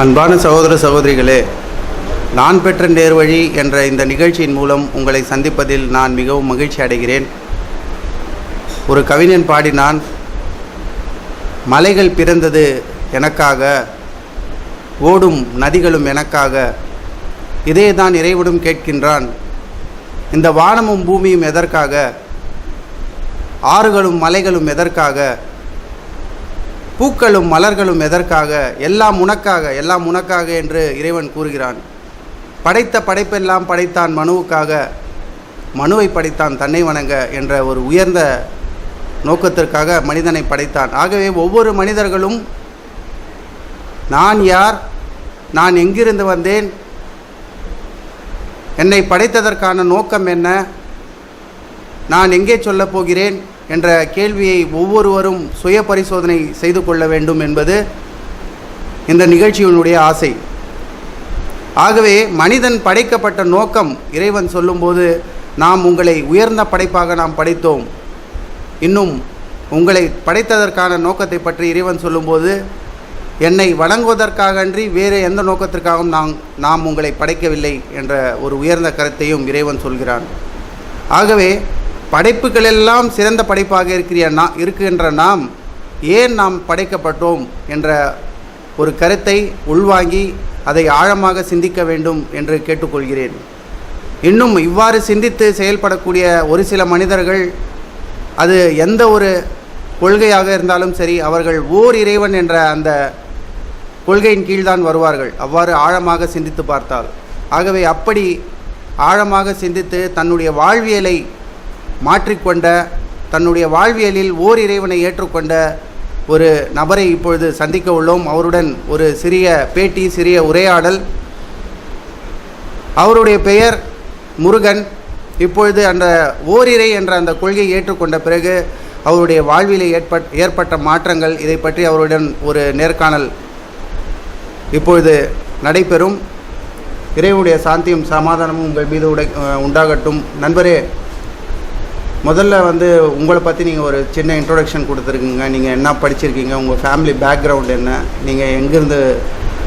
அன்பான சகோதர சகோதரிகளே, நான் பெற்ற நேர்வழி என்ற இந்த நிகழ்ச்சியின் மூலம் உங்களை சந்திப்பதில் நான் மிகவும் மகிழ்ச்சி அடைகிறேன். ஒரு கவிஞன் பாடினான், மலைகள் பிறந்தது எனக்காக, ஓடும் நதிகளும் எனக்காக, இதே தான் இறைவனும் கேட்கின்றான். இந்த வானமும் பூமியும் எதற்காக, ஆறுகளும் மலைகளும் எதற்காக, பூக்களும் மலர்களும் எதற்காக, எல்லாம் உனக்காக, எல்லாம் உனக்காக என்று இறைவன் கூறுகிறான். படைத்த படைப்பெல்லாம் படைத்தான் மனுவுக்காக, மனுவை படைத்தான் தன்னை வணங்க என்ற ஒரு உயர்ந்த நோக்கத்திற்காக மனிதனை படைத்தான். ஆகவே ஒவ்வொரு மனிதர்களும் நான் யார், நான் எங்கிருந்து வந்தேன், என்னை படைத்ததற்கான நோக்கம் என்ன, நான் எங்கே சொல்லப் போகிறேன் என்ற கேள்வியை ஒவ்வொருவரும் சுய பரிசோதனை செய்து கொள்ள வேண்டும் என்பது இந்த நிகழ்ச்சியினுடைய ஆசை. ஆகவே மனிதன் படைக்கப்பட்ட நோக்கம் இறைவன் சொல்லும்போது, நாம் உங்களை உயர்ந்த படைப்பாக நாம் படைத்தோம். இன்னும் உங்களை படைத்ததற்கான நோக்கத்தை பற்றி இறைவன் சொல்லும்போது, என்னை வணங்குவதற்காக அன்றி வேறு எந்த நோக்கத்திற்காகவும் நாம் உங்களை படைக்கவில்லை என்ற ஒரு உயர்ந்த கருத்தையும் இறைவன் சொல்கிறான். ஆகவே படைப்புகளெல்லாம் சிறந்த படைப்பாக இருக்கின்ற நாம் ஏன் நாம் படைக்கப்பட்டோம் என்ற ஒரு கருத்தை உள்வாங்கி அதை ஆழமாக சிந்திக்க வேண்டும் என்று கேட்டுக்கொள்கிறேன். இன்னும் இவ்வாறு சிந்தித்து செயல்படக்கூடிய ஒரு சில மனிதர்கள், அது எந்த ஒரு கொள்கையாக இருந்தாலும் சரி, அவர்கள் ஓர் இறைவன் என்ற அந்த கொள்கையின் கீழ்தான் வருவார்கள், அவ்வாறு ஆழமாக சிந்தித்து பார்த்தால். ஆகவே அப்படி ஆழமாக சிந்தித்து தன்னுடைய வாழ்வியலை மாற்றிக்கொண்ட, தன்னுடைய வாழ்வியலில் ஓர் இறைவனை ஏற்றுக்கொண்ட ஒரு நபரை இப்பொழுது சந்திக்க உள்ளோம். அவருடன் ஒரு சிறிய பேட்டி, சிறிய உரையாடல். அவருடைய பெயர் முருகன். இப்பொழுது அந்த ஓரிரை என்ற அந்த கொள்கையை ஏற்றுக்கொண்ட பிறகு அவருடைய வாழ்விலே ஏற்பட்ட மாற்றங்கள், இதை பற்றி அவருடன் ஒரு நேர்காணல் இப்பொழுது நடைபெறும். இறைவனுடைய சாந்தியும் சமாதானமும் உங்கள் மீது உண்டாகட்டும். நண்பரே, முதல்ல உங்களை பற்றி நீங்கள் ஒரு சின்ன இன்ட்ரோடக்ஷன் கொடுத்துருக்கீங்க. நீங்கள் என்ன படிச்சிருக்கீங்க, உங்கள் ஃபேமிலி பேக்ரவுண்ட் என்ன, நீங்கள் எங்கேருந்து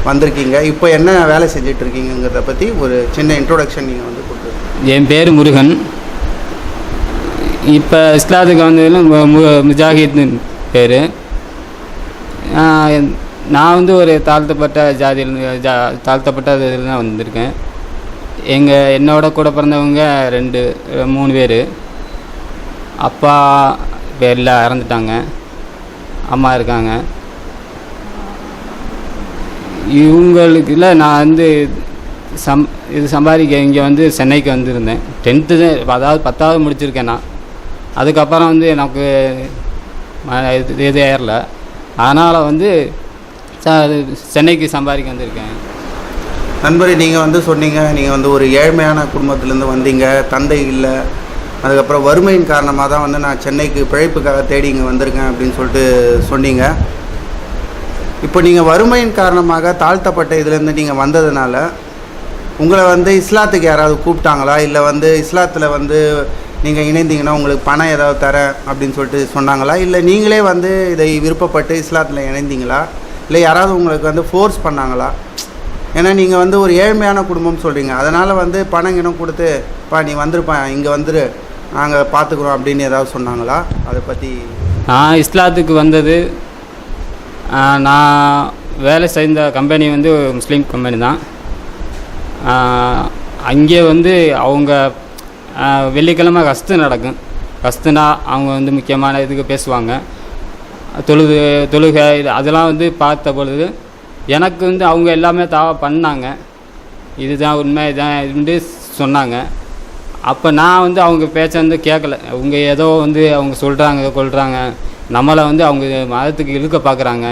வந்திருக்கீங்க, இப்போ என்ன வேலை செஞ்சிட்ருக்கீங்கிறத பற்றி ஒரு சின்ன இன்ட்ரோடக்ஷன் நீங்கள் கொடுத்துருக்கீங்க. என் பேர் முருகன். இப்போ இஸ்லாத்துக்கு வந்ததில் முஜாஹித்னு பேர். நான் ஒரு தாழ்த்தப்பட்ட ஜாதியில் தாழ்த்தப்பட்ட இதில் தான் வந்திருக்கேன். என்னோட கூட பிறந்தவங்க 3 பேர். அப்பா பேரில் இறந்துட்டாங்க, அம்மா இருக்காங்க. இவங்களுக்கு இல்லை, நான் இது சம்பாதிக்க இங்கே சென்னைக்கு வந்திருந்தேன். 10th அதாவது 10வது முடிச்சிருக்கேன் நான். அதுக்கப்புறம் எனக்கு இது ஏறல, அதனால் சென்னைக்கு சம்பாதிக்க வந்திருக்கேன். நண்பரே, நீங்கள் சொன்னீங்க, நீங்கள் ஒரு ஏழ்மையான குடும்பத்திலேருந்து வந்தீங்க, தந்தை இல்லை, அதுக்கப்புறம் வறுமையின் காரணமாக தான் நான் சென்னைக்கு பிழைப்புக்காக தேடி இங்கே வந்திருக்கேன் அப்படின்னு சொல்லிட்டு சொன்னீங்க. இப்போ நீங்கள் வறுமையின் காரணமாக தாழ்த்தப்பட்ட இதுலேருந்து நீங்கள் வந்ததுனால உங்களை இஸ்லாத்துக்கு யாராவது கூப்பிட்டாங்களா, இல்லை இஸ்லாத்தில் நீங்கள் இணைந்தீங்கன்னா உங்களுக்கு பணம் ஏதாவது தரேன் அப்படின்னு சொல்லிட்டு சொன்னாங்களா, இல்லை நீங்களே இதை விருப்பப்பட்டு இஸ்லாத்தில் இணைந்தீங்களா, இல்லை யாராவது உங்களுக்கு ஃபோர்ஸ் பண்ணாங்களா? ஏன்னா நீங்கள் ஒரு ஏழ்மையான குடும்பம் சொல்கிறீங்க, அதனால் பணம் கிணம் கொடுத்து நீ வந்துருப்பான், இங்கே வந்துரு, நாங்கள் பார்த்துக்குறோம் அப்படின்னு ஏதாவது சொன்னாங்களா? அதை பற்றி. நான் இஸ்லாத்துக்கு வந்தது, நான் வேலை செய்த கம்பெனி முஸ்லீம் கம்பெனி தான். அங்கே அவங்க வெள்ளிக்கிழமை கஸ்து நடக்கும். கஸ்துனா அவங்க முக்கியமான இதுக்கு பேசுவாங்க, தொழுகை அதெல்லாம் பார்த்த பொழுது எனக்கு அவங்க எல்லாமே பண்ணாங்க. இதுதான் உண்மை, இதான் இதுன்னு சொன்னாங்க. அப்போ நான் அவங்க பேச்ச கேட்கல. அவங்க ஏதோ அவங்க சொல்கிறாங்க கொள்கிறாங்க, நம்மளை அவங்க மதத்துக்கு இழுக்க பார்க்குறாங்க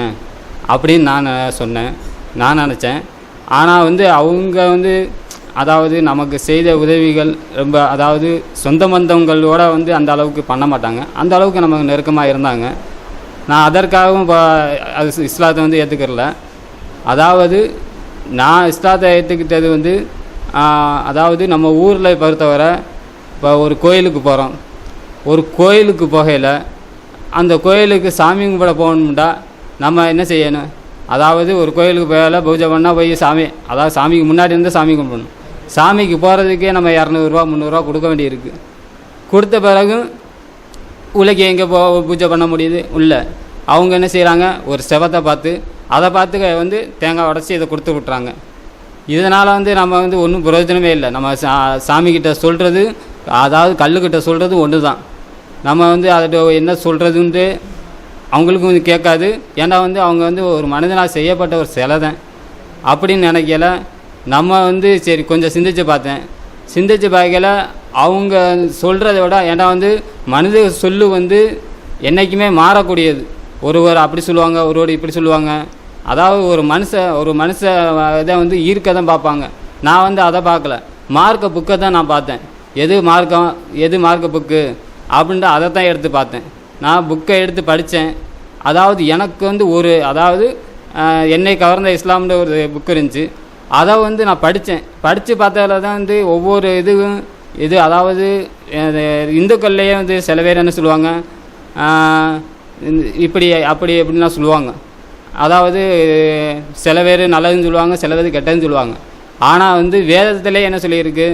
அப்படின்னு நான் நினச்சேன். ஆனால் அவங்க அதாவது நமக்கு செய்த உதவிகள் ரொம்ப, அதாவது சொந்த பந்தங்களோட அந்த அளவுக்கு பண்ண மாட்டாங்க, அந்த அளவுக்கு நமக்கு நெருக்கமாக இருந்தாங்க. நான் அதற்காகவும் அது இஸ்லாத்தை ஏற்றுக்கிறல. அதாவது நான் இஸ்லாத்தை ஏற்றுக்கிட்டது அதாவது நம்ம ஊரில் பொறுத்தவரை, இப்போ ஒரு கோயிலுக்கு போகிறோம், ஒரு கோயிலுக்கு போகையில் அந்த கோயிலுக்கு சாமி கும்பிட போகணும்டா நம்ம என்ன செய்யணும், அதாவது ஒரு கோயிலுக்கு போயால பூஜை பண்ணால் போய் சாமி, அதாவது சாமிக்கு முன்னாடி இருந்து சாமி கும்பிடணும். சாமிக்கு போகிறதுக்கே நம்ம 200 300 கொடுக்க வேண்டியிருக்கு. கொடுத்த பிறகு உலகி எங்கே பூஜை பண்ண முடியுது? உள்ள அவங்க என்ன செய்கிறாங்க, ஒரு செவத்தை பார்த்து அதை பார்த்து வந்து தேங்காய் உடச்சி இதை கொடுத்து விட்றாங்க. இதனால் வந்து நம்ம வந்து ஒன்றும் பிரயோஜனமே இல்லை. நம்ம சாமிக்கிட்ட சொல்கிறது, அதாவது கல்லுக்கிட்ட சொல்கிறது ஒன்று தான். நம்ம வந்து அதை என்ன சொல்கிறதுன்ட்டு அவங்களுக்கும் வந்து கேட்காது. ஏன்னா வந்து அவங்க வந்து ஒரு மனிதனால் செய்யப்பட்ட ஒரு சிலை தான் அப்படின்னு நினைக்கல. நம்ம வந்து சரி கொஞ்சம் சிந்திச்சு பார்த்தேன். சிந்திச்சு பார்க்கல அவங்க சொல்கிறத விட, ஏன்னா வந்து மனித சொல்லு வந்து என்றைக்குமே மாறக்கூடியது. ஒருவர் அப்படி சொல்லுவாங்க, ஒருவர் இப்படி சொல்லுவாங்க. அதாவது ஒரு மனுஷ இதை வந்து ஈர்க்க தான் பார்ப்பாங்க. நான் வந்து அதை பார்க்கல, மார்க்க புக்கை தான் நான் பார்த்தேன். எது மார்க்க புக்கு அப்படின்ட்டு அதை தான் எடுத்து பார்த்தேன். நான் புக்கை எடுத்து படித்தேன். அதாவது எனக்கு வந்து அதாவது என்னை கவர்ந்த இஸ்லாம்ன்ற ஒரு புக்கு இருந்துச்சு. அதை வந்து நான் படித்து பார்த்ததில் தான் வந்து ஒவ்வொரு இது அதாவது இந்துக்கள்லேயே வந்து சில பேர் என்ன சொல்லுவாங்க, இப்படி அப்படி எப்படின்லாம் சொல்லுவாங்க. அதாவது சில பேர் நல்லதுன்னு சொல்லுவாங்க, சில பேர் கெட்டதுன்னு சொல்லுவாங்க. ஆனால் வந்து வேதத்திலே என்ன சொல்லியிருக்கு,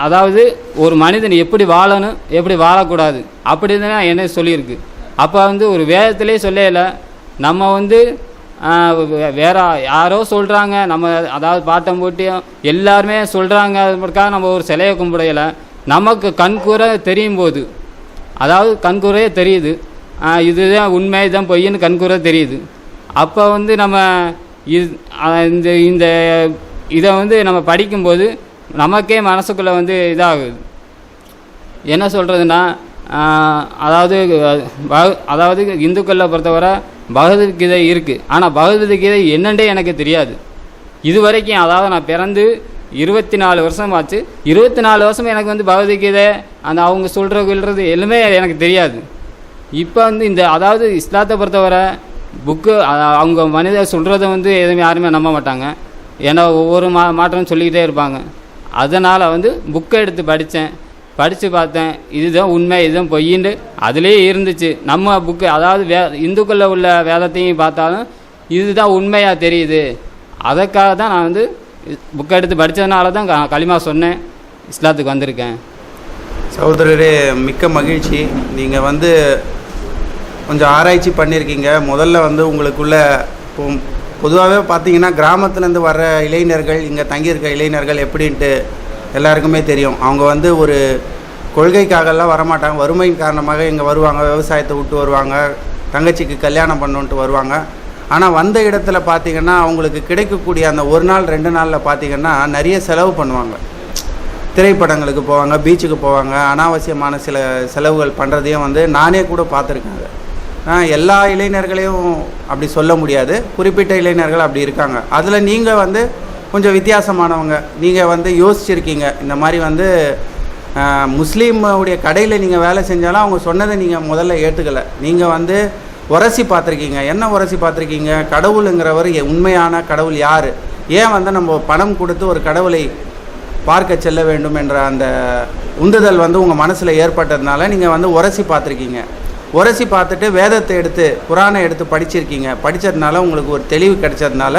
அதாவது ஒரு மனிதன் எப்படி வாழணும் எப்படி வாழக்கூடாது அப்படி தான் என்ன சொல்லியிருக்கு. அப்போ வந்து ஒரு வேதத்திலே சொல்லலை. நம்ம வந்து வேற யாரோ சொல்கிறாங்க, நம்ம அதாவது பாட்டம் போட்டியும் எல்லாருமே சொல்கிறாங்க, அதுக்காக நம்ம ஒரு சிலையை கும்பிடையலை. நமக்கு கண்கூற தெரியும் போது, அதாவது கண்கூறையே தெரியுது, இதுதான் உண்மை இதுதான் பொய்ன்னு கண்கூற தெரியுது. அப்போ வந்து நம்ம இந்த இதை வந்து நம்ம படிக்கும்போது நமக்கே மனசுக்குள்ளே வந்து இதாகுது. என்ன சொல்கிறதுன்னா, அதாவது இந்துக்களை பொறுத்தவரை பகவத்கீதை இருக்குது. ஆனால் பகவத்கீதை என்னண்டே எனக்கு தெரியாது இது வரைக்கும். அதாவது நான் பிறந்து 24 வருஷம் ஆச்சு. 24 வருஷம் எனக்கு வந்து பகவத்கீதை அவங்க சொல்கிறது எல்லாமே எனக்கு தெரியாது. இப்போ வந்து அதாவது இஸ்லாத்தை பொறுத்தவரை புக்கு அவங்க மனிதர் சொல்கிறத வந்து எதுவுமே யாருமே நம்ப மாட்டாங்க. ஏன்னா ஒவ்வொரு மாற்றம் சொல்லிக்கிட்டே இருப்பாங்க. அதனால் வந்து புக்கை எடுத்து படித்து பார்த்தேன். இதுதான் உண்மை இதுதான் பொய்யின்னு அதிலே இருந்துச்சு. நம்ம புக்கு அதாவது இந்துக்களில் உள்ள வேதத்தையும் பார்த்தாலும் இதுதான் உண்மையாக தெரியுது. அதற்காக தான் நான் வந்து புக்கை எடுத்து படித்ததுனால தான் களிமா சொன்னேன், இஸ்லாத்துக்கு வந்திருக்கேன். சகோதரரே, மிக்க மகிழ்ச்சி. நீங்கள் வந்து கொஞ்சம் ஆராய்ச்சி பண்ணியிருக்கீங்க. முதல்ல வந்து உங்களுக்குள்ள பொதுவாகவே பார்த்தீங்கன்னா கிராமத்துலேருந்து வர்ற இளைஞர்கள், இங்கே தங்கியிருக்க இளைஞர்கள் எப்படின்ட்டு எல்லாருக்குமே தெரியும். அவங்க வந்து ஒரு கொள்கைக்காகலாம் வரமாட்டாங்க, வறுமையின் காரணமாக இங்கே வருவாங்க, விவசாயத்தை விட்டு வருவாங்க, தங்கச்சிக்கு கல்யாணம் பண்ணணுன்ட்டு வருவாங்க. ஆனால் வந்த இடத்துல பார்த்திங்கன்னா அவங்களுக்கு கிடைக்கக்கூடிய அந்த ஒரு நாள் 2 நாளில் பார்த்திங்கன்னா நிறைய செலவு பண்ணுவாங்க. திரைப்படங்களுக்கு போவாங்க, பீச்சுக்கு போவாங்க, அனாவசியமான சில செலவுகள் பண்ணுறதையும் வந்து நானே கூட பார்த்துருக்காங்க. எல்லா இளைஞர்களையும் அப்படி சொல்ல முடியாது, குறிப்பிட்ட இளைஞர்கள் அப்படி இருக்காங்க. அதில் நீங்கள் வந்து கொஞ்சம் வித்தியாசமானவங்க. நீங்கள் வந்து யோசிச்சிருக்கீங்க, இந்த மாதிரி வந்து முஸ்லீமுடைய கடையில் நீங்கள் வேலை செஞ்சாலும் அவங்க சொன்னதை நீங்கள் முதல்ல ஏற்றுக்கலை. நீங்கள் வந்து உரசி பார்த்துருக்கீங்க. என்ன உரசி பார்த்துருக்கீங்க? கடவுளுங்கிறவர் உண்மையான கடவுள் யார்? ஏன் வந்து நம்ம பணம் கொடுத்து ஒரு கடவுளை பார்க்க செல்ல வேண்டும் என்ற அந்த உந்துதல் வந்து உங்கள் மனசில் ஏற்பட்டதுனால நீங்கள் வந்து உரசி பார்த்துருக்கீங்க. உரசி பார்த்துட்டு வேதத்தை எடுத்து குரானை எடுத்து படித்ததுனால உங்களுக்கு ஒரு தெளிவு கிடைச்சதுனால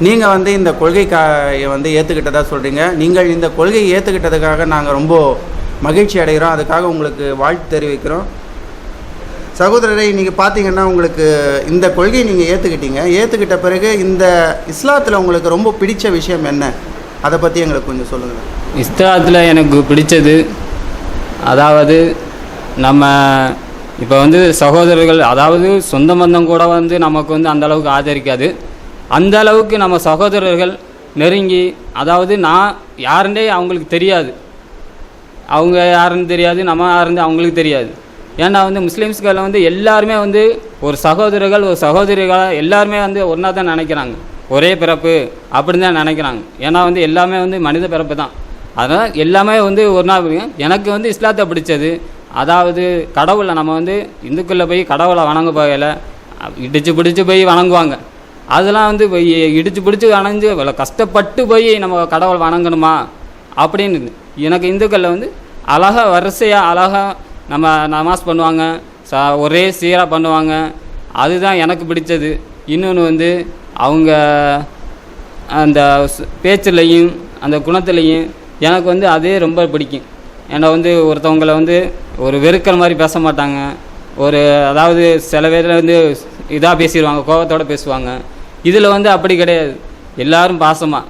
நீங்கள் வந்து இந்த கொள்கையை வந்து ஏற்றுக்கிட்டதாக சொல்கிறீங்க. நீங்கள் இந்த கொள்கையை ஏற்றுக்கிட்டதுக்காக நாங்கள் ரொம்ப மகிழ்ச்சி அடைகிறோம். அதுக்காக உங்களுக்கு வாழ்த்து தெரிவிக்கிறோம். சகோதரரை, நீங்கள் பார்த்தீங்கன்னா உங்களுக்கு இந்த கொள்கையை நீங்கள் ஏற்றுக்கிட்ட பிறகு இந்த இஸ்லாத்தில் உங்களுக்கு ரொம்ப பிடிச்ச விஷயம் என்ன? அதை பற்றி எங்களுக்கு கொஞ்சம் சொல்லுங்கள். இஸ்லாத்தில் எனக்கு பிடிச்சது, அதாவது நம்ம இப்போ வந்து சகோதரர்கள், அதாவது சொந்த பந்தம் கூட வந்து நமக்கு வந்து அந்தளவுக்கு ஆதரிக்காது. அந்த அளவுக்கு நம்ம சகோதரர்கள் நெருங்கி, அதாவது நான் யாருன்னே அவங்களுக்கு தெரியாது, அவங்க யாருன்னு தெரியாது, நம்ம யாருன்னு அவங்களுக்கு தெரியாது. ஏன்னா வந்து முஸ்லீம்ஸ்களில் வந்து எல்லாருமே வந்து ஒரு சகோதரர்கள் ஒரு சகோதரிகளாக எல்லாருமே வந்து ஒன்றா தான் நினைக்கிறாங்க, ஒரே பிறப்பு அப்படின்னு தான் நினைக்கிறாங்க. ஏன்னா வந்து எல்லாமே வந்து மனித பிறப்பு தான். அதனால் எல்லாமே வந்து ஒன்றா. எனக்கு வந்து இஸ்லாத்தை பிடிச்சது, அதாவது கடவுளை நம்ம வந்து இந்துக்களில் போய் கடவுளை வணங்க போகல, இடித்து பிடிச்சி போய் வணங்குவாங்க. அதெல்லாம் வந்து இடித்து பிடிச்சி வணங்கி இவ்வளோ கஷ்டப்பட்டு போய் நம்ம கடவுளை வணங்கணுமா அப்படின்னு. எனக்கு இந்துக்களில் வந்து அழகாக வரிசையாக அழகாக நம்ம நமாஸ் பண்ணுவாங்க, ஒரே சீராக பண்ணுவாங்க. அதுதான் எனக்கு பிடிச்சது. இன்னொன்று வந்து அவங்க அந்த பேச்சுலையும் அந்த குணத்துலையும் எனக்கு வந்து அதே ரொம்ப பிடிக்கும். ஏன்னா வந்து ஒருத்தவங்களை வந்து ஒரு வெறுக்கிற மாதிரி பேச மாட்டாங்க. ஒரு அதாவது சில பேர் வந்து இதாக பேசிடுவாங்க, கோபத்தோடு பேசுவாங்க. இதில் வந்து அப்படி கிடையாது. எல்லோரும் பாசமாக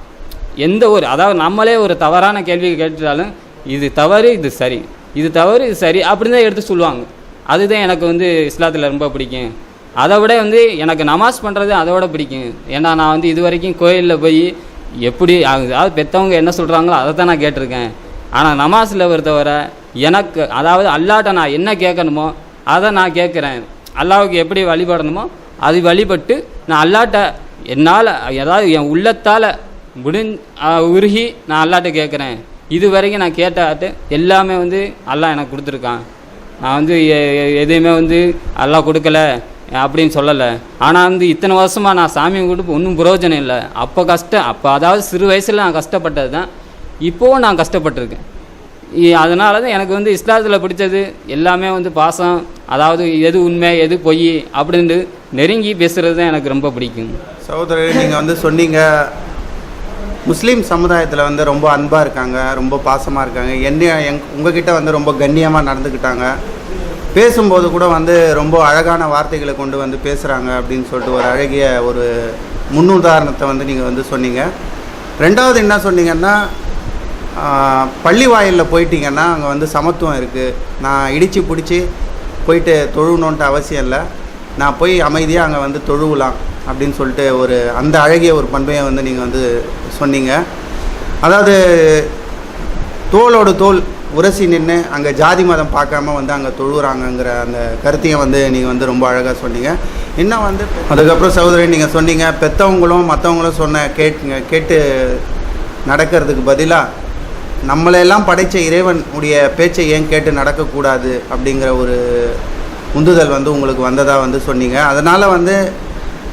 எந்த ஒரு அதாவது நம்மளே ஒரு தவறான கேள்வி கேட்டுட்டாலும் இது தவறு இது சரி, இது தவறு இது சரி அப்படின்னு தான் எடுத்து சொல்லுவாங்க. அதுதான் எனக்கு வந்து இஸ்லாத்தில் ரொம்ப பிடிக்கும். அதை விட வந்து எனக்கு நமாஸ் பண்ணுறது அதை விட பிடிக்கும். ஏன்னா நான் வந்து இது வரைக்கும் கோயிலில் போய் எப்படி அதாவது பெற்றவங்க என்ன சொல்கிறாங்களோ அதை தான் நான் கேட்டிருக்கேன். ஆனால் நமாஸில் பொறுத்தவரை எனக்கு அதாவது அல்லாட்ட நான் என்ன கேட்கணுமோ அதை நான் கேட்குறேன். அல்லாவுக்கு எப்படி வழிபடணுமோ அது வழிபட்டு நான் அல்லாட்ட என்னால் ஏதாவது என் உள்ளத்தால் உருகி நான் அல்லாட்ட கேட்குறேன். இது வரைக்கும் நான் கேட்டாட்டு எல்லாமே வந்து அல்லாஹ் எனக்கு கொடுத்துருக்கான். நான் வந்து எதையுமே வந்து அல்லாஹ் கொடுக்கல அப்படின்னு சொல்லலை. ஆனால் வந்து இத்தனை வருஷமாக நான் சாமி கொடுத்து ஒன்றும் பிரயோஜனம் இல்லை. அப்போ அதாவது சிறு வயசில் நான் கஷ்டப்பட்டது தான் இப்போவும் நான் கஷ்டப்பட்டிருக்கேன். அதனால தான் எனக்கு வந்து இஸ்லாத்தில் பிடிச்சது எல்லாமே வந்து பாசம், அதாவது எது உண்மை எது பொய் அப்படின்ட்டு நெருங்கி பேசுகிறது தான் எனக்கு ரொம்ப பிடிக்கும். சகோதரர், நீங்கள் வந்து சொன்னீங்க முஸ்லீம் சமுதாயத்தில் வந்து ரொம்ப அன்பாக இருக்காங்க, ரொம்ப பாசமாக இருக்காங்க, உங்ககிட்ட வந்து ரொம்ப கண்ணியமாக நடந்துக்கிட்டாங்க, பேசும்போது கூட வந்து ரொம்ப அழகான வார்த்தைகளை கொண்டு வந்து பேசுகிறாங்க அப்படின்னு சொல்லிட்டு ஒரு அழகிய ஒரு முன்னுதாரணத்தை வந்து நீங்கள் வந்து சொன்னீங்க. ரெண்டாவது என்ன சொன்னீங்கன்னா, பள்ளி வாயிலில் போயிட்டீங்கன்னா அங்கே வந்து சமத்துவம் இருக்குது. நான் இடித்து பிடிச்சி போயிட்டு தொழுணுன்ட்டு அவசியம் இல்லை, நான் போய் அமைதியாக அங்கே வந்து தொழுவலாம் அப்படின்னு சொல்லிட்டு ஒரு அந்த அழகிய ஒரு பண்பையை வந்து நீங்கள் வந்து சொன்னீங்க. அதாவது தோளோடு தோல் உரசி நின்று அங்கே ஜாதி மதம் பார்க்காம வந்து அங்கே தொழுகிறாங்கங்கிற அந்த கருத்தையும் வந்து நீங்கள் வந்து ரொம்ப அழகாக சொன்னீங்க. இன்னும் வந்து அதுக்கப்புறம் சகோதரி நீங்கள் சொன்னீங்க பெற்றவங்களும் மற்றவங்களும் கேட்டு நடக்கிறதுக்கு பதிலாக நம்மளையெல்லாம் படைத்த இறைவன் உடைய பேச்சை ஏன் கேட்டு நடக்கக்கூடாது அப்படிங்கிற ஒரு உந்துதல் வந்து உங்களுக்கு வந்ததாக வந்து சொன்னீங்க. அதனால் வந்து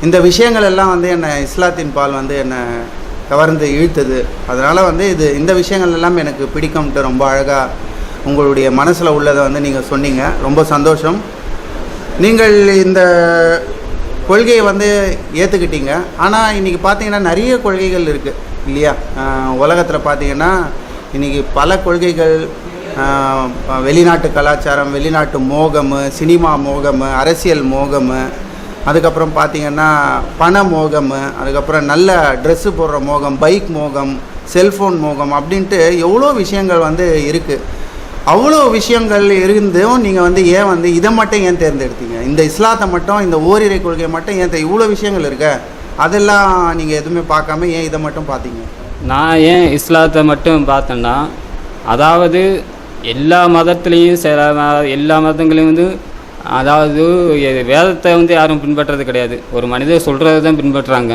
இந்த விஷயங்கள் எல்லாம் வந்து என்னை இஸ்லாத்தின் பால் வந்து என்னை கவர்ந்து இழுத்தது. அதனால் வந்து இந்த விஷயங்கள் எல்லாம் எனக்கு பிடிக்கும்ட்டு ரொம்ப அழகாக உங்களுடைய மனசில் உள்ளதை வந்து நீங்கள் சொன்னீங்க. ரொம்ப சந்தோஷம். நீங்கள் இந்த கொள்கையை வந்து ஏற்றுக்கிட்டீங்க. ஆனால் இன்றைக்கி பார்த்தீங்கன்னா நிறைய கொள்கைகள் இருக்குது இல்லையா? உலகத்தில் பார்த்தீங்கன்னா இன்றைக்கி பல கொள்கைகள், வெளிநாட்டு கலாச்சாரம், வெளிநாட்டு மோகம், சினிமா மோகம், அரசியல் மோகம், அதுக்கப்புறம் பார்த்திங்கன்னா பண மோகம், அதுக்கப்புறம் நல்ல ட்ரெஸ்ஸு போடுற மோகம், பைக் மோகம், செல்ஃபோன் மோகம் அப்படின்ட்டு எவ்வளோ விஷயங்கள் வந்து இருக்குது. அவ்வளோ விஷயங்கள் இருந்தும் நீங்கள் வந்து ஏன் வந்து இதை மட்டும் ஏன் தேர்ந்தெடுத்தீங்க? இந்த இஸ்லாத்தை மட்டும், இந்த ஓரிரை கொள்கையை மட்டும் ஏன் இவ்வளோ விஷயங்கள் இருக்க அதெல்லாம் நீங்கள் எதுவுமே பார்க்காம ஏன் இதை மட்டும் பார்த்தீங்க? நான் ஏன் இஸ்லாத்தை மட்டும் பார்த்தேன்னா, அதாவது எல்லா மதத்துலேயும் எல்லா மதங்களையும் வந்து அதாவது வேதத்தை வந்து யாரும் பின்பற்றுறது கிடையாது. ஒரு மனிதர் சொல்கிறது தான் பின்பற்றுறாங்க.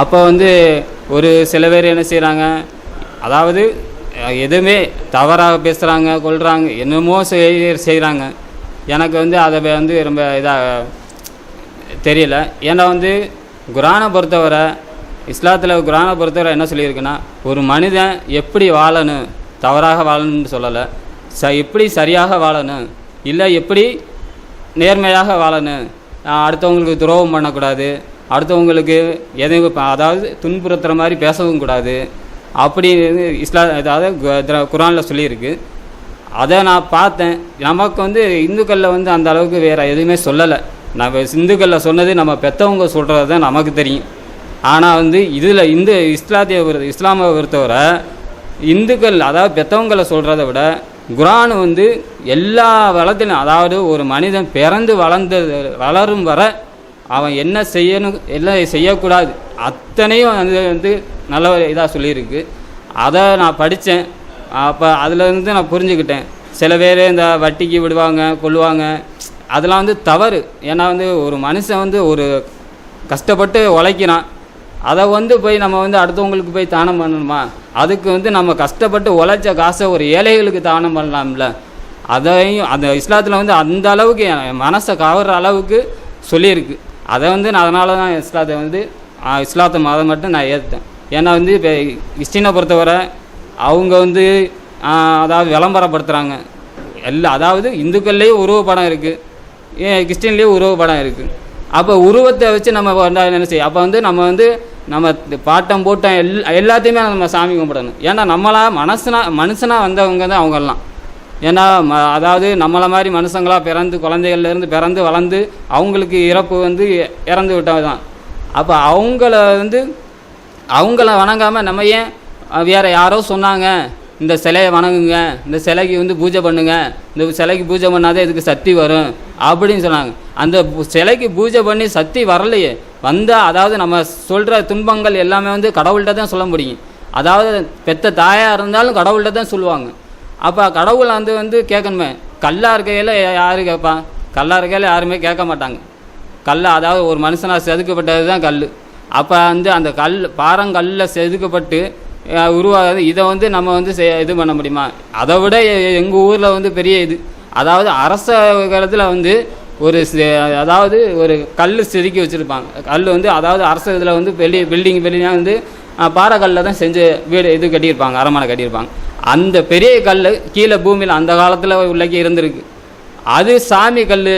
அப்போ வந்து ஒரு சில பேர் என்ன செய்கிறாங்க, அதாவது எதுவுமே தவறாக பேசுகிறாங்க, கொள்கிறாங்க, என்னமோ செய்கிறாங்க. எனக்கு வந்து அதை வந்து ரொம்ப இதாக தெரியல. ஏன்னா வந்து குரானை பொறுத்தவரை, இஸ்லாத்தில் குரானை பொறுத்தவரை என்ன சொல்லியிருக்குன்னா, ஒரு மனிதன் எப்படி வாழணும், தவறாக வாழணும்னு சொல்லலை, எப்படி சரியாக வாழணும், இல்லை எப்படி நேர்மையாக வாழணும், அடுத்தவங்களுக்கு துரோகம் பண்ணக்கூடாது, அடுத்தவங்களுக்கு எதையும் அதாவது துன்புறுத்துகிற மாதிரி பேசவும் கூடாது அப்படி அதாவது குரானில் சொல்லியிருக்கு. அதை நான் பார்த்தேன். நமக்கு வந்து இந்துக்களில் வந்து அந்த அளவுக்கு வேறு எதுவுமே சொல்லலை. நம்ம இந்துக்களில் சொன்னது நம்ம பெற்றவங்க சொல்கிறது தான் நமக்கு தெரியும். ஆனால் வந்து இதில் இஸ்லாமை பொறுத்தவரை இந்துக்கள் அதாவது பெற்றவங்களை சொல்கிறத விட குரான் வந்து எல்லா வளத்திலும், அதாவது ஒரு மனிதன் பிறந்து வளரும் வர அவன் என்ன செய்யணும் என்ன செய்யக்கூடாது அத்தனையும் வந்து நல்ல இதாக சொல்லியிருக்கு. அதை நான் படித்தேன். அப்போ அதிலேருந்து நான் புரிஞ்சுக்கிட்டேன். சில பேர் இந்த வட்டிக்கு விடுவாங்க, கொள்ளுவாங்க, அதெல்லாம் வந்து தவறு. ஏன்னா வந்து ஒரு மனுஷன் வந்து ஒரு கஷ்டப்பட்டு உழைக்கிறான், அதை வந்து போய் நம்ம வந்து அடுத்தவங்களுக்கு போய் தானம் பண்ணணுமா? அதுக்கு வந்து நம்ம கஷ்டப்பட்டு உழைச்ச காசை ஒரு ஏழைகளுக்கு தானம் பண்ணலாம்ல. அதையும் அந்த இஸ்லாத்தில் வந்து அந்த அளவுக்கு மனசை கவர்ற அளவுக்கு சொல்லியிருக்கு. அதை வந்து நான் அதனால தான் இஸ்லாத்தை மதம் மட்டும் நான் ஏற்றுட்டேன். ஏன்னா வந்து இப்போ கிறிஸ்டினை பொறுத்தவரை அவங்க வந்து அதாவது விளம்பரப்படுத்துகிறாங்க அதாவது இந்துக்கள்லேயும் உருவப்படம் இருக்குது, கிறிஸ்டின்லேயும் உருவப்படம் இருக்குது. அப்போ உருவத்தை வச்சு நம்ம என்ன செய்யும்? அப்போ வந்து நம்ம பாட்டம் போட்டம் எல்லாத்தையுமே நம்ம சாமி கும்பிடணும். ஏன்னா மனுஷனாக வந்தவங்க தான் அவங்கெல்லாம். ஏன்னா அதாவது நம்மளை மாதிரி மனுஷங்களாக பிறந்து குழந்தைகள்லேருந்து பிறந்து வளர்ந்து அவங்களுக்கு இறப்பு வந்து இறந்து விட்டது தான். அப்போ அவங்கள வணங்காமல் நம்ம ஏன் வேறு யாரோ சொன்னாங்க இந்த சிலையை வணங்குங்க, இந்த சிலைக்கு வந்து பூஜை பண்ணுங்க, இந்த சிலைக்கு பூஜை பண்ணாதே இதுக்கு சக்தி வரும் அப்படின்னு சொன்னாங்க. அந்த சிலைக்கு பூஜை பண்ணி சக்தி வரலையே, வந்தால் அதாவது நம்ம சொல்கிற துன்பங்கள் எல்லாமே வந்து கடவுள்கிட்ட தான் சொல்ல முடியும். அதாவது பெத்த தாயாக இருந்தாலும் கடவுள்கிட்ட தான் சொல்லுவாங்க. அப்போ கடவுளை வந்து கேட்கணுமே. கல்லாக இருக்கையில் யார் கேட்பான்? கல்லாக இருக்கையில் யாருமே கேட்க மாட்டாங்க. அதாவது ஒரு மனுஷனாக செதுக்கப்பட்டது தான் கல். அப்போ வந்து அந்த பாறங்கல்லில் செதுக்கப்பட்டு உருவாகுது. இதை வந்து நம்ம வந்து இது பண்ண முடியுமா? அதை விட எங்கள் ஊரில் வந்து பெரிய இது, அதாவது அரச காலத்தில் வந்து அதாவது ஒரு கல் செதுக்கி வச்சுருப்பாங்க. கல் வந்து அதாவது அரசு இதில் வந்து பில்டிங்காக வந்து பாறைக்கல்லில் தான் செஞ்சு வீடு இது கட்டியிருப்பாங்க, அரண்மனை கட்டியிருப்பாங்க. அந்த பெரிய கல் கீழே பூமியில் அந்த காலத்தில் உள்ளக்கி இருந்திருக்கு. அது சாமி கல்.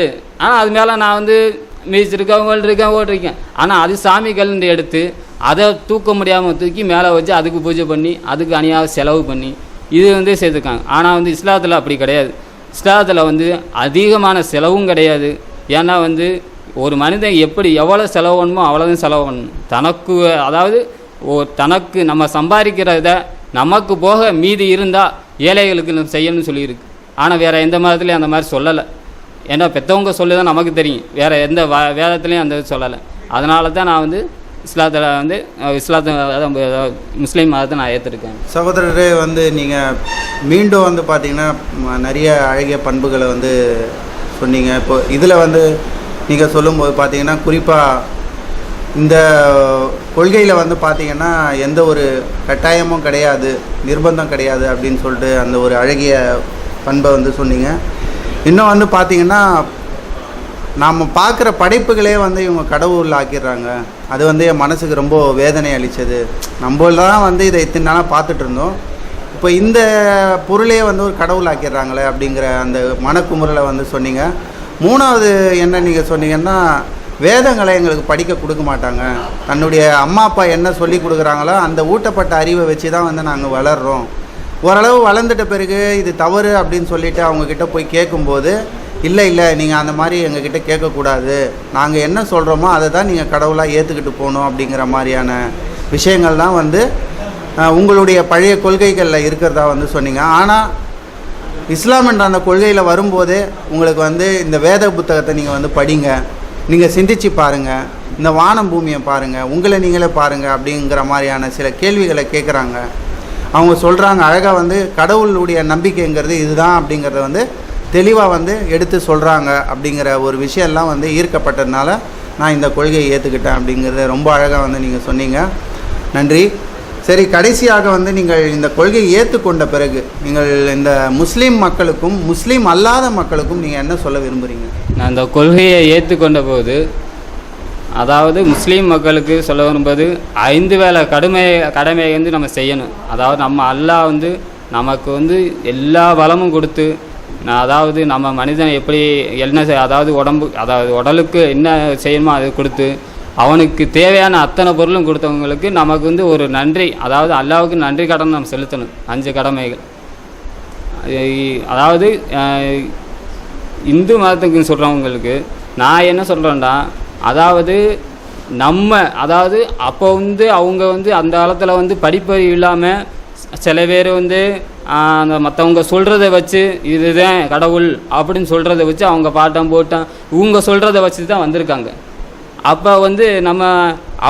ஆனால் அது மேலே நான் வந்து மிதிச்சிருக்கேன், ஓட்டிருக்கேன். ஆனால் அது சாமி கல்னு எடுத்து அதை தூக்க முடியாமல் தூக்கி மேலே வச்சு அதுக்கு பூஜை பண்ணி அதுக்கு அணியாக செலவு பண்ணி இது வந்து சேர்த்துருக்காங்க. ஆனால் வந்து இஸ்லாத்தில் அப்படி கிடையாது. இஸ்லாத்தில் வந்து அதிகமான செலவும் கிடையாது. ஏன்னா வந்து ஒரு மனிதன் எவ்வளோ செலவு பண்ணணுமோ அவ்வளோதான் செலவு பண்ணணும். அதாவது தனக்கு நம்ம சம்பாதிக்கிறத நமக்கு போக மீதி இருந்தால் ஏழைகளுக்கு நம்ம செய்யணும்னு சொல்லியிருக்கு. ஆனால் வேறு எந்த மதத்துலேயும் அந்த மாதிரி சொல்லலை. ஏன்னா பெற்றவங்க சொல்லி தான் நமக்கு தெரியும், வேறு எந்த வேதத்துலேயும் அந்த சொல்லலை. அதனால தான் நான் வந்து இஸ்லாத்தை முஸ்லீம் மதத்தை நான் ஏற்றிருக்கேன். சகோதரரே, வந்து நீங்கள் மீண்டும் வந்து பார்த்திங்கன்னா நிறைய அழகிய பண்புகளை வந்து சொன்னீங்க. இப்போ இதில் வந்து நீங்கள் சொல்லும்போது பார்த்திங்கன்னா குறிப்பாக இந்த கொள்கையில் வந்து பார்த்திங்கன்னா எந்த ஒரு கட்டாயமும் கிடையாது, நிர்பந்தம் கிடையாது அப்படின்னு சொல்லிட்டு அந்த ஒரு அழகிய பண்பை வந்து சொன்னீங்க. இன்னும் வந்து பார்த்திங்கன்னா நாம் பார்க்குற படைப்புகளே வந்து இவங்க கடவுள் ஆக்கிடுறாங்க. அது வந்து என் மனசுக்கு ரொம்ப வேதனை அளித்தது. நம்மளாம் வந்து இதை இத்தனை நாளாக பார்த்துட்டு இருந்தோம், இப்போ இந்த பொருளையே வந்து ஒரு கடவுள் ஆக்கிடுறாங்களே அப்படிங்கிற அந்த மனக்குமுறலை வந்து சொன்னீங்க. மூணாவது என்ன நீங்கள் சொன்னீங்கன்னா, வேதங்களை எங்களுக்கு படிக்க கொடுக்க மாட்டாங்க, தன்னுடைய அம்மா அப்பா என்ன சொல்லி கொடுக்குறாங்களோ அந்த ஊட்டப்பட்ட அறிவை வச்சு தான் வந்து நாங்கள் வளர்கிறோம். ஓரளவு வளர்ந்துட்ட பிறகு இது தவறு அப்படின்னு சொல்லிவிட்டு அவங்கக்கிட்ட போய் கேட்கும்போது, இல்லை நீங்கள் அந்த மாதிரி எங்ககிட்ட கேட்கக்கூடாது, நாங்கள் என்ன சொல்கிறோமோ அதை தான் நீங்கள் கடவுளாக ஏற்றுக்கிட்டு போகணும் அப்படிங்கிற மாதிரியான விஷயங்கள் தான் வந்து உங்களுடைய பழைய கொள்கைகளில் இருக்கிறதா வந்து சொன்னீங்க. ஆனால் இஸ்லாம் என்ற அந்த கொள்கையில் வரும்போதே உங்களுக்கு வந்து இந்த வேத புத்தகத்தை நீங்கள் வந்து படிங்க, நீங்கள் சிந்திச்சு பாருங்கள், இந்த வானம் பூமியை பாருங்கள், உங்களை நீங்களே பாருங்கள் அப்படிங்கிற மாதிரியான சில கேள்விகளை கேட்குறாங்க. அவங்க சொல்கிறாங்க அழகாக வந்து கடவுளுடைய நம்பிக்கைங்கிறது இதுதான் அப்படிங்கிறத வந்து தெளிவாக வந்து எடுத்து சொல்கிறாங்க. அப்படிங்கிற ஒரு விஷயம்லாம் வந்து ஈர்க்கப்பட்டதுனால நான் இந்த கொள்கையை ஏற்றுக்கிட்டேன் அப்படிங்கிறத ரொம்ப அழகாக வந்து நீங்கள் சொன்னீங்க. நன்றி. சரி, கடைசியாக வந்து நீங்கள் இந்த கொள்கையை ஏற்றுக்கொண்ட பிறகு நீங்கள் இந்த முஸ்லீம் மக்களுக்கும் முஸ்லீம் அல்லாத மக்களுக்கும் நீங்கள் என்ன சொல்ல விரும்புகிறீங்க? நான் இந்த கொள்கையை ஏற்றுக்கொண்ட போது, அதாவது முஸ்லீம் மக்களுக்கு சொல்ல வரும்போது 5 வேளை கடமையை வந்து நம்ம செய்யணும். அதாவது நம்ம அல்லாஹ் வந்து நமக்கு வந்து எல்லா வளமும் கொடுத்து, அதாவது நம்ம மனிதனை எப்படி அதாவது உடலுக்கு என்ன செய்யணுமோ அதை கொடுத்து அவனுக்கு தேவையான அத்தனை பொருளும் கொடுத்தவங்களுக்கு நமக்கு வந்து ஒரு நன்றி, அதாவது அல்லாஹ்வுக்கு நன்றி கடன் நம்ம செலுத்தணும். 5 கடமைகள். அதாவது இந்து மதத்துக்கு சொல்கிறவங்களுக்கு நான் என்ன சொல்கிறேன்டா, அதாவது அப்போ வந்து அவங்க வந்து அந்த காலத்தில் வந்து படிப்பறிவு இல்லாமல் சில பேர் வந்து அந்த மற்றவங்க சொல்கிறத வச்சு இதுதான் கடவுள் அப்படின்னு சொல்கிறத வச்சு அவங்க பாட்டம் போட்டான் இவங்க சொல்கிறத வச்சு தான் வந்திருக்காங்க. அப்போ வந்து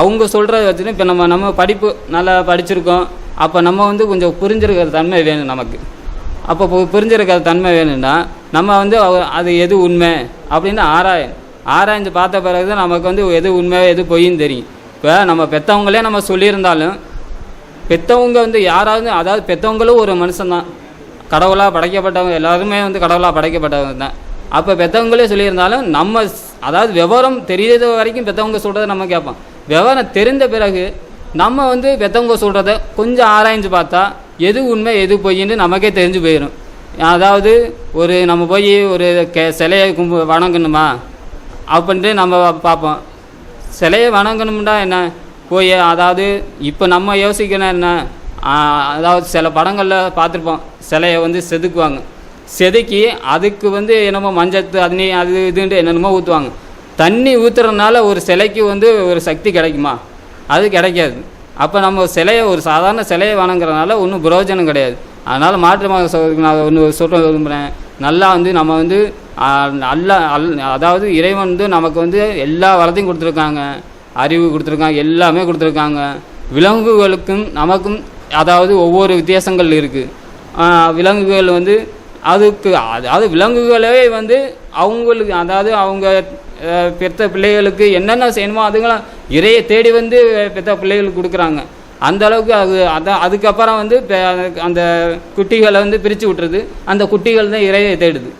அவங்க சொல்கிறத வச்சுன்னு இப்போ நம்ம படிப்பு நல்லா படிச்சிருக்கோம். அப்போ நம்ம வந்து கொஞ்சம் புரிஞ்சிருக்கிற தன்மை வேணும் நமக்கு. அப்போ புரிஞ்சிருக்கிற தன்மை வேணும்னா நம்ம வந்து அது எது உண்மை அப்படின்னு ஆராய்ஞ்சு பார்த்த பிறகு தான் நமக்கு வந்து எது உண்மை எது பொய்ன்னு தெரியும். இப்போ நம்ம பெற்றவங்களே நம்ம சொல்லியிருந்தாலும் பெற்றவங்க வந்து யாராவது, அதாவது பெற்றவங்களும் ஒரு மனுஷன்தான், கடவுளாக படைக்கப்பட்டவங்க எல்லாருமே வந்து கடவுளாக படைக்கப்பட்டவங்க தான். அப்போ பெற்றவங்களே சொல்லியிருந்தாலும் நம்ம அதாவது விவரம் தெரியாத வரைக்கும் பெற்றவங்க சொல்கிறத நம்ம கேட்போம். விவரம் தெரிந்த பிறகு நம்ம வந்து பெற்றவங்க சொல்கிறத கொஞ்சம் ஆராய்ஞ்சு பார்த்தா எது உண்மை எது பொய்ன்னு நமக்கே தெரிஞ்சு போயிடும். அதாவது நம்ம போய் ஒரு சிலையை வணங்கணுமா, அப்படின்ட்டு நம்ம பார்ப்போம். சிலையை வணங்கணும்னா என்ன போய், அதாவது இப்போ நம்ம யோசிக்கணும் என்ன, அதாவது சில படங்களில் பார்த்துருப்போம், சிலையை வந்து செதுக்குவாங்க, செதுக்கி அதுக்கு வந்து என்னமோ மஞ்சள் தண்ணி அது இதுன்ட்டு என்னென்னமோ ஊற்றுவாங்க. தண்ணி ஊற்றுறதுனால ஒரு சிலைக்கு வந்து ஒரு சக்தி கிடைக்குமா? அது கிடைக்காது. அப்போ நம்ம சிலையை, ஒரு சாதாரண சிலையை வணங்குறதுனால ஒன்றும் பிரயோஜனம் கிடையாது. அதனால் மாற்று மத சகோதரருக்கு நான் ஒன்று சொல்ல விரும்புகிறேன். நல்லா வந்து நம்ம வந்து அதாவது இறைவன் வந்து நமக்கு வந்து எல்லா வளத்தையும் கொடுத்துருக்காங்க, அறிவு கொடுத்துருக்காங்க, எல்லாமே கொடுத்துருக்காங்க. விலங்குகளுக்கும் நமக்கும் அதாவது ஒவ்வொரு வித்தியாசங்கள் இருக்குது. விலங்குகள் வந்து அதுக்கு அதாவது விலங்குகளே வந்து அவங்களுக்கு, அதாவது அவங்க பெற்ற பிள்ளைகளுக்கு என்னென்ன செய்யணுமோ அதுங்களாம் இறையை தேடி வந்து பெற்ற பிள்ளைகளுக்கு கொடுக்குறாங்க. அந்த அளவுக்கு அதுக்கப்புறம் வந்து அந்த குட்டிகளை வந்து பிரித்து விட்டுருது. அந்த குட்டிகள் தான் இறையை தேடுது.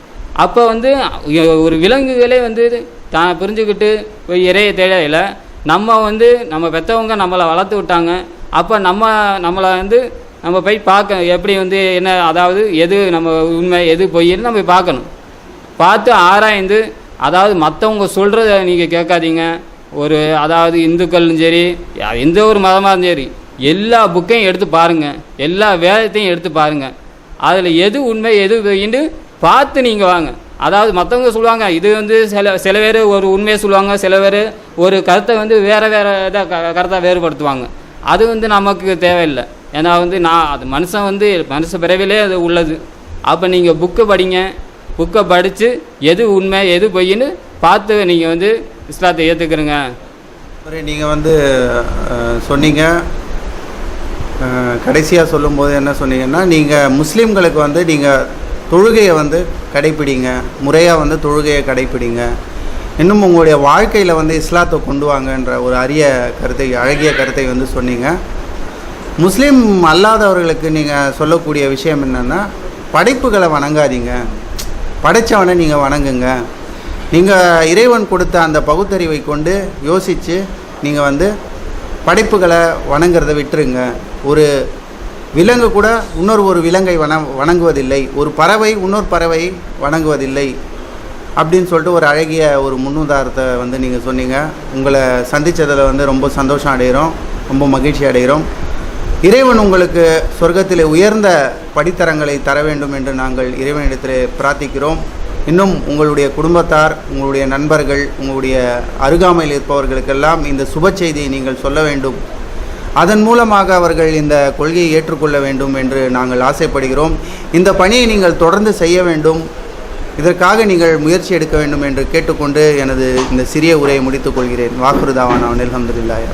அப்போ வந்து ஒரு விலங்குகளே வந்து தான் புரிஞ்சுக்கிட்டு இறையை தேடையில் நம்ம வந்து நம்ம பெற்றவங்க நம்மளை வளர்த்து விட்டாங்க. அப்போ நம்மளை வந்து நம்ம போய் பார்க்க எப்படி வந்து என்ன, அதாவது எது நம்ம உண்மை எது பொய்ன்னு நம்ம பார்க்கணும். பார்த்து ஆராய்ந்து, அதாவது மற்றவங்க சொல்கிறத நீங்கள் கேட்காதீங்க. ஒரு அதாவது இந்துக்களும் சரி, எந்த ஒரு மதமாக இருந்தாலும் சரி, எல்லா புக்கையும் எடுத்து பாருங்கள், எல்லா வேதத்தையும் எடுத்து பாருங்கள். அதில் எது உண்மை எது பொய்ன்னு பார்த்து நீங்கள் வாங்க. அதாவது மற்றவங்க சொல்லுவாங்க, இது வந்து சில பேர் ஒரு உண்மையை சொல்லுவாங்க, சில பேர் ஒரு கருத்தை வந்து வேறு இதாக கருத்தை வேறுபடுத்துவாங்க. அது வந்து நமக்கு தேவையில்லை. ஏன்னா வந்து அது மனுஷ பிறவிலே அது உள்ளது. அப்போ நீங்கள் புக்கை படிங்க, புக்கை படித்து எது உண்மை எது பொய்ன்னு பார்த்து நீங்கள் வந்து இஸ்லாத்தை ஏற்றுக்கிறங்க. நீங்கள் வந்து சொன்னீங்க, கடைசியாக சொல்லும்போது என்ன சொன்னீங்கன்னா, நீங்கள் முஸ்லீம்களுக்கு வந்து நீங்கள் தொழுகையை வந்து கடைப்பிடிங்க, முறையாக வந்து தொழுகையை கடைப்பிடிங்க, இன்னும் உங்களுடைய வாழ்க்கையில் வந்து இஸ்லாத்தை கொண்டு வாங்கன்ற ஒரு அழகிய கருத்தை வந்து சொன்னீங்க. முஸ்லீம் அல்லாதவர்களுக்கு நீங்கள் சொல்லக்கூடிய விஷயம் என்னென்னா, படைப்புகளை வணங்காதீங்க, படைத்தவனை நீங்கள் வணங்குங்க. நீங்கள் இறைவன் கொடுத்த அந்த பகுத்தறிவை கொண்டு யோசித்து நீங்கள் வந்து படைப்புகளை வணங்குறதை விட்டுருங்க. ஒரு விலங்கு கூட இன்னொரு விலங்கை வணங்குவதில்லை, ஒரு பறவை இன்னொரு பறவை வணங்குவதில்லை அப்படின்னு சொல்லிட்டு ஒரு அழகிய ஒரு முன்னுதாரணத்தை வந்து நீங்கள் சொன்னீங்க. உங்களை சந்தித்ததில் வந்து ரொம்ப சந்தோஷம் அடைகிறோம், ரொம்ப மகிழ்ச்சி அடைகிறோம். இறைவன் உங்களுக்கு சொர்க்கத்தில் உயர்ந்த படித்தரங்களை தர வேண்டும் என்று நாங்கள் இறைவனிடத்தில் பிரார்த்திக்கிறோம். இன்னும் உங்களுடைய குடும்பத்தார், உங்களுடைய நண்பர்கள், உங்களுடைய அருகாமையில் இருப்பவர்களுக்கெல்லாம் இந்த சுப செய்தியை நீங்கள் சொல்ல வேண்டும். அதன் மூலமாக அவர்கள் இந்த கொள்கையை ஏற்றுக்கொள்ள வேண்டும் என்று நாங்கள் ஆசைப்படுகிறோம். இந்த பணியை நீங்கள் தொடர்ந்து செய்ய வேண்டும், இதற்காக நீங்கள் முயற்சி எடுக்க வேண்டும் என்று கேட்டுக்கொண்டு எனது இந்த சிறிய உரையை முடித்துக் கொள்கிறேன். வாக்குறுதாவான அல்ஹம்துலில்லாஹ்.